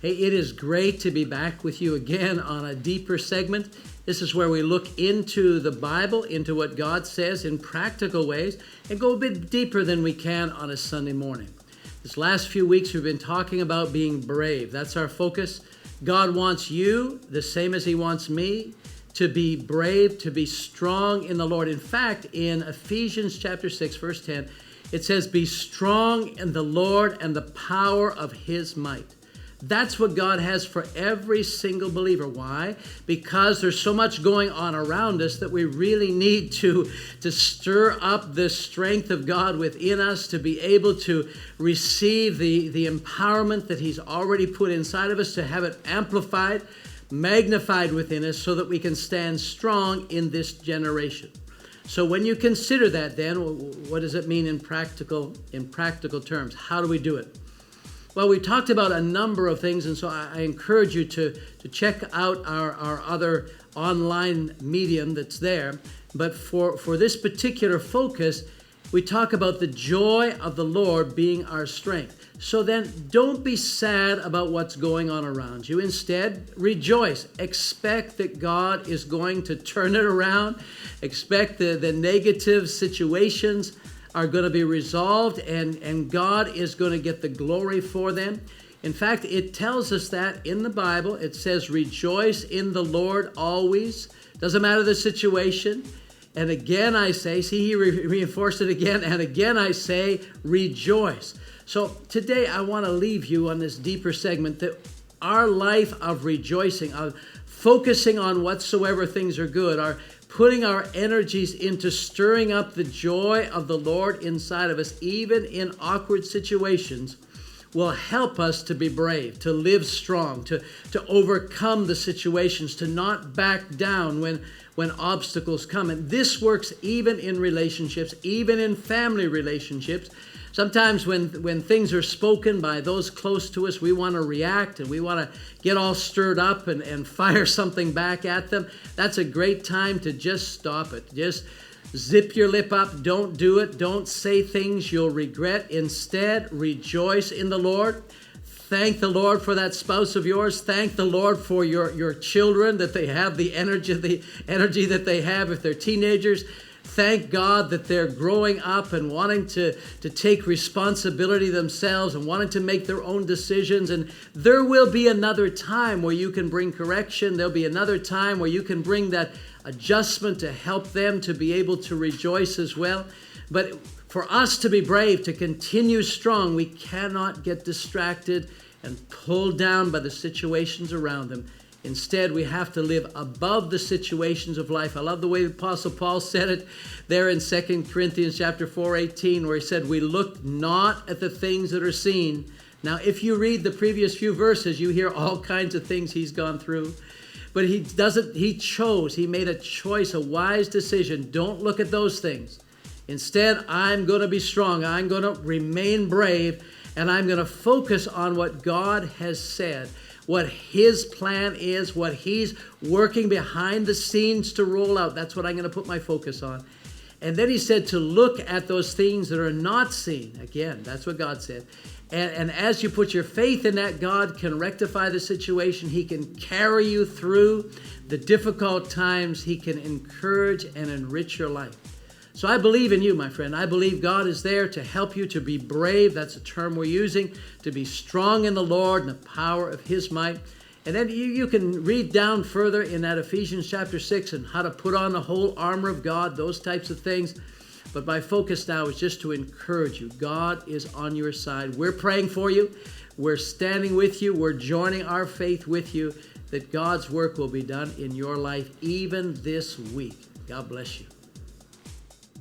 Hey, it is great to be back with you again on a deeper segment. This is where we look into the Bible, into what God says in practical ways, and go a bit deeper than we can on a Sunday morning. This last few weeks we've been talking about being brave. That's our focus. God wants you, the same as He wants me, to be brave, to be strong in the Lord. In fact, in Ephesians chapter 6, verse 10, it says, "Be strong in the Lord and the power of His might." That's what God has for every single believer. Why? Because there's so much going on around us that we really need to stir up the strength of God within us to be able to receive the empowerment that He's already put inside of us, to have it amplified, magnified within us so that we can stand strong in this generation. So when you consider that, then what does it mean in practical terms? How do we do it? Well, we talked about a number of things, and so I encourage you to check out our other online medium that's there. But for this particular focus, we talk about the joy of the Lord being our strength. So then don't be sad about what's going on around you. Instead, rejoice. Expect that God is going to turn it around. Expect the negative situations are going to be resolved, and God is going to get the glory for them. In fact, it tells us that in the Bible. It says, "Rejoice in the Lord always." Doesn't matter the situation. And again I say, see, he reinforced it again, and again I say, rejoice. So today I want to leave you on this deeper segment that our life of rejoicing, of focusing on whatsoever things are good, are putting our energies into stirring up the joy of the Lord inside of us, even in awkward situations, will help us to be brave, to live strong, to overcome the situations, to not back down when obstacles come. And this works even in relationships, even in family relationships. Sometimes when things are spoken by those close to us, we want to react and we want to get all stirred up and fire something back at them. That's a great time to just stop it. Just zip your lip up. Don't do it. Don't say things you'll regret. Instead, rejoice in the Lord. Thank the Lord for that spouse of yours. Thank the Lord for your children, that they have the energy that they have if they're teenagers. Thank God that they're growing up and wanting to take responsibility themselves and wanting to make their own decisions. And there will be another time where you can bring correction. There'll be another time where you can bring that adjustment to help them to be able to rejoice as well. But for us to be brave, to continue strong, we cannot get distracted and pulled down by the situations around them. Instead, we have to live above the situations of life. I love the way the Apostle Paul said it there in 2 Corinthians chapter 4:18, where he said, "We look not at the things that are seen." Now, if you read the previous few verses, you hear all kinds of things he's gone through. But he made a choice, a wise decision. Don't look at those things. Instead, I'm going to be strong. I'm going to remain brave, and I'm going to focus on what God has said, what His plan is, what He's working behind the scenes to roll out. That's what I'm going to put my focus on. And then he said to look at those things that are not seen. Again, that's what God said. And as you put your faith in that, God can rectify the situation. He can carry you through the difficult times. He can encourage and enrich your life. So I believe in you, my friend. I believe God is there to help you to be brave. That's a term we're using. To be strong in the Lord and the power of His might. And then you can read down further in that Ephesians chapter 6 and how to put on the whole armor of God, those types of things. But my focus now is just to encourage you. God is on your side. We're praying for you. We're standing with you. We're joining our faith with you that God's work will be done in your life even this week. God bless you.